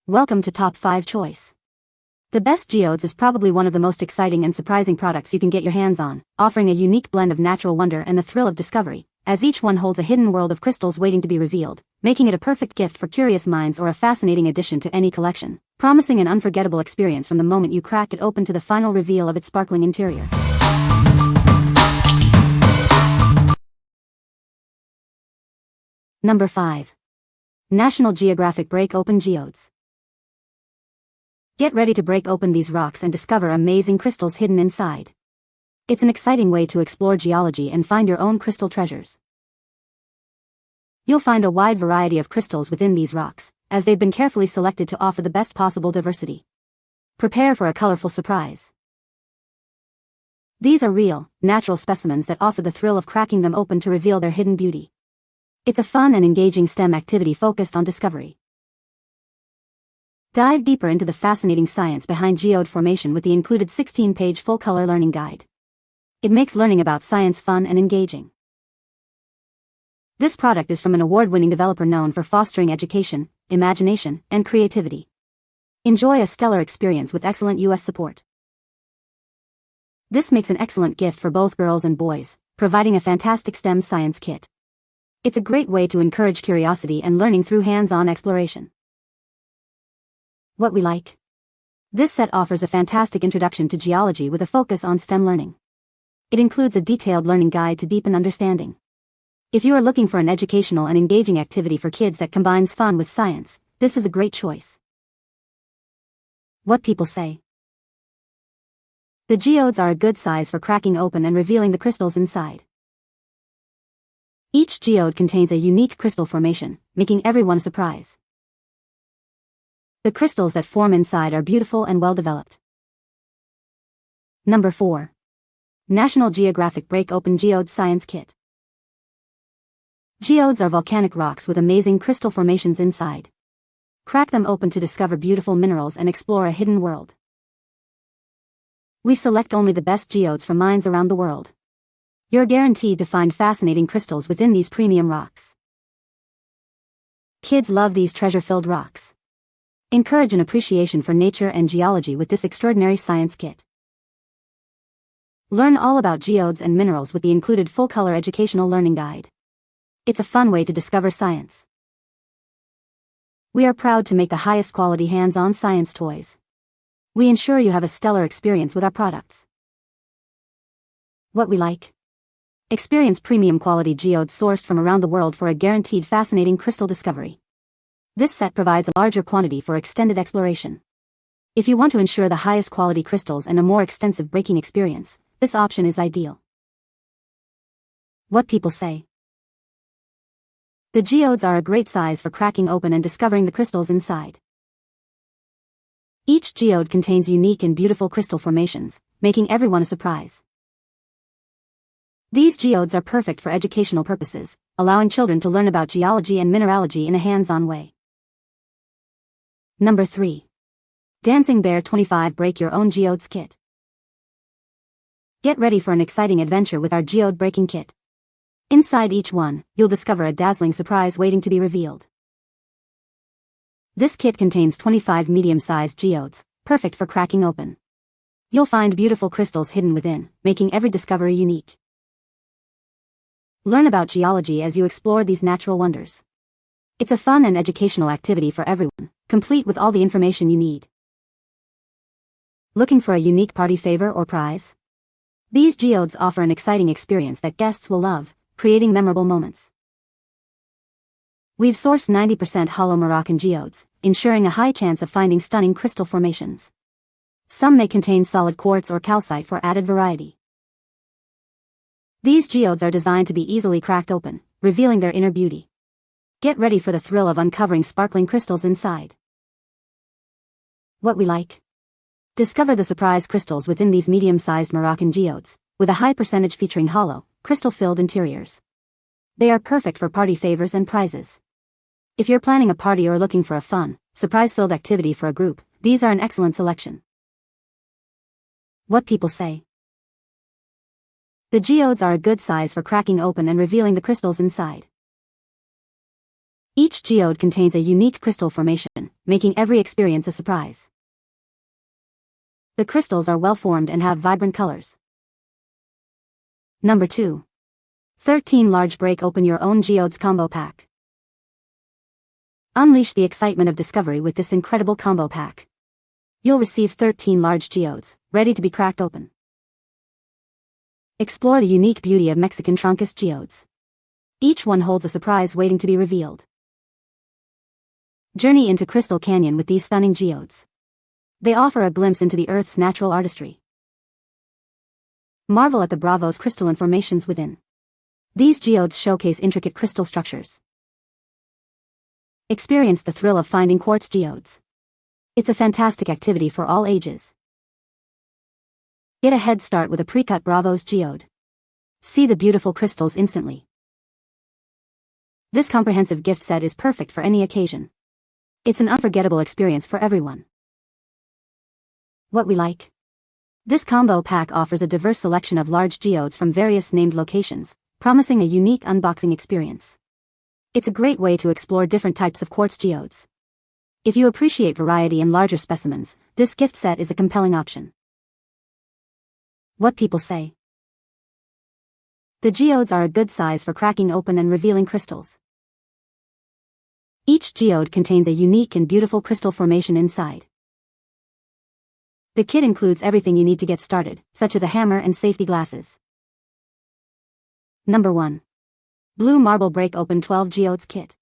Welcome to Top 5 Choice. The best Geodes is probably one of the most exciting and surprising products you can get your hands on, offering a unique blend of natural wonder and the thrill of discovery, as each one holds a hidden world of crystals waiting to be revealed, making it a perfect gift for curious minds or a fascinating addition to any collection, promising an unforgettable experience from the moment you crack it open to the final reveal of its sparkling interior. Number 5. National Geographic Break Open Geodes. Get ready to break open these rocks and discover amazing crystals hidden inside. It's an exciting way to explore geology and find your own crystal treasures. You'll find a wide variety of crystals within these rocks, as they've been carefully selected to offer the best possible diversity. Prepare for a colorful surprise. These are real, natural specimens that offer the thrill of cracking them open to reveal their hidden beauty. It's a fun and engaging STEM activity focused on discovery. Dive deeper into the fascinating science behind geode formation with the included 16-page full-color learning guide. It makes learning about science fun and engaging. This product is from an award-winning developer known for fostering education, imagination, and creativity. Enjoy a stellar experience with excellent US support. This makes an excellent gift for both girls and boys, providing a fantastic STEM science kit. It's a great way to encourage curiosity and learning through hands-on exploration. What we like. This set offers a fantastic introduction to geology with a focus on STEM learning. It includes a detailed learning guide to deepen understanding. If you are looking for an educational and engaging activity for kids that combines fun with science, this is a great choice. What people say. The geodes are a good size for cracking open and revealing the crystals inside. Each geode contains a unique crystal formation, making everyone a surprise. The crystals that form inside are beautiful and well developed. Number 4. National Geographic Break Open Geodes Science Kit. Geodes are volcanic rocks with amazing crystal formations inside. Crack them open to discover beautiful minerals and explore a hidden world. We select only the best geodes from mines around the world. You're guaranteed to find fascinating crystals within these premium rocks. Kids love these treasure-filled rocks. Encourage an appreciation for nature and geology with this extraordinary science kit. Learn all about geodes and minerals with the included full-color educational learning guide. It's a fun way to discover science. We are proud to make the highest quality hands-on science toys. We ensure you have a stellar experience with our products. What we like. Experience premium quality geodes sourced from around the world for a guaranteed fascinating crystal discovery. This set provides a larger quantity for extended exploration. If you want to ensure the highest quality crystals and a more extensive breaking experience, this option is ideal. What people say. The geodes are a great size for cracking open and discovering the crystals inside. Each geode contains unique and beautiful crystal formations, making everyone a surprise. These geodes are perfect for educational purposes, allowing children to learn about geology and mineralogy in a hands-on way. Number 3. Dancing Bear 25 Break Your Own Geodes Kit. Get ready for an exciting adventure with our geode breaking kit. Inside each one, you'll discover a dazzling surprise waiting to be revealed. This kit contains 25 medium-sized geodes, perfect for cracking open. You'll find beautiful crystals hidden within, making every discovery unique. Learn about geology as you explore these natural wonders. It's a fun and educational activity for everyone, complete with all the information you need. Looking for a unique party favor or prize? These geodes offer an exciting experience that guests will love, creating memorable moments. We've sourced 90% hollow Moroccan geodes, ensuring a high chance of finding stunning crystal formations. Some may contain solid quartz or calcite for added variety. These geodes are designed to be easily cracked open, revealing their inner beauty. Get ready for the thrill of uncovering sparkling crystals inside. What we like. Discover the surprise crystals within these medium-sized Moroccan geodes, with a high percentage featuring hollow, crystal-filled interiors. They are perfect for party favors and prizes. If you're planning a party or looking for a fun, surprise-filled activity for a group, these are an excellent selection. What people say. The geodes are a good size for cracking open and revealing the crystals inside. Each geode contains a unique crystal formation, making every experience a surprise. The crystals are well formed and have vibrant colors. Number 2. 13 Large Break Open Your Own Geodes Combo Pack. Unleash the excitement of discovery with this incredible combo pack. You'll receive 13 large geodes, ready to be cracked open. Explore the unique beauty of Mexican Truncus geodes. Each one holds a surprise waiting to be revealed. Journey into Crystal Canyon with these stunning geodes. They offer a glimpse into the Earth's natural artistry. Marvel at the Bravos crystalline formations within. These geodes showcase intricate crystal structures. Experience the thrill of finding quartz geodes. It's a fantastic activity for all ages. Get a head start with a pre-cut Bravos geode. See the beautiful crystals instantly. This comprehensive gift set is perfect for any occasion. It's an unforgettable experience for everyone. What we like. This combo pack offers a diverse selection of large geodes from various named locations, promising a unique unboxing experience. It's a great way to explore different types of quartz geodes. If you appreciate variety and larger specimens, this gift set is a compelling option. What people say. The geodes are a good size for cracking open and revealing crystals. Each geode contains a unique and beautiful crystal formation inside. The kit includes everything you need to get started, such as a hammer and safety glasses. Number 1. Blue Marble Break Open 12 Geodes Kit.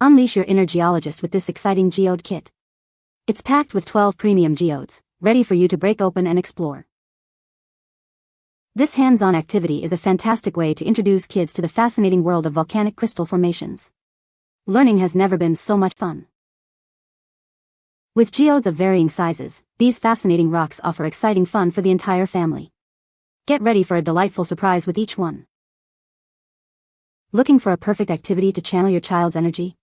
Unleash your inner geologist with this exciting geode kit. It's packed with 12 premium geodes, ready for you to break open and explore. This hands-on activity is a fantastic way to introduce kids to the fascinating world of volcanic crystal formations. Learning has never been so much fun. With geodes of varying sizes, these fascinating rocks offer exciting fun for the entire family. Get ready for a delightful surprise with each one. Looking for a perfect activity to channel your child's energy?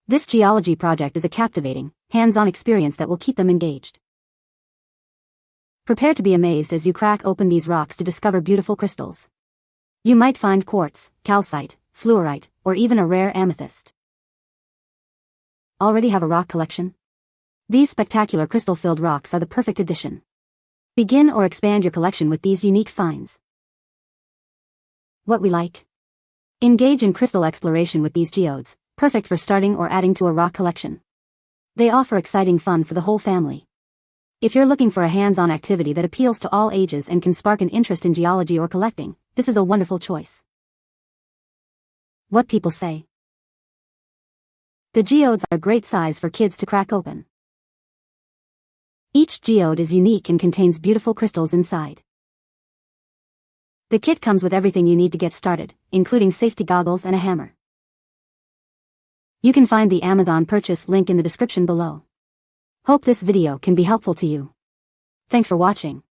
This geology project is a captivating, hands-on experience that will keep them engaged. Prepare to be amazed as you crack open these rocks to discover beautiful crystals. You might find quartz, calcite, fluorite, or even a rare amethyst. Already have a rock collection? These spectacular crystal-filled rocks are the perfect addition. Begin or expand your collection with these unique finds. What we like. Engage in crystal exploration with these geodes, perfect for starting or adding to a rock collection. They offer exciting fun for the whole family. If you're looking for a hands-on activity that appeals to all ages and can spark an interest in geology or collecting, this is a wonderful choice. What people say. The geodes are a great size for kids to crack open. Each geode is unique and contains beautiful crystals inside. The kit comes with everything you need to get started, including safety goggles and a hammer. You can find the Amazon purchase link in the description below. Hope this video can be helpful to you. Thanks for watching.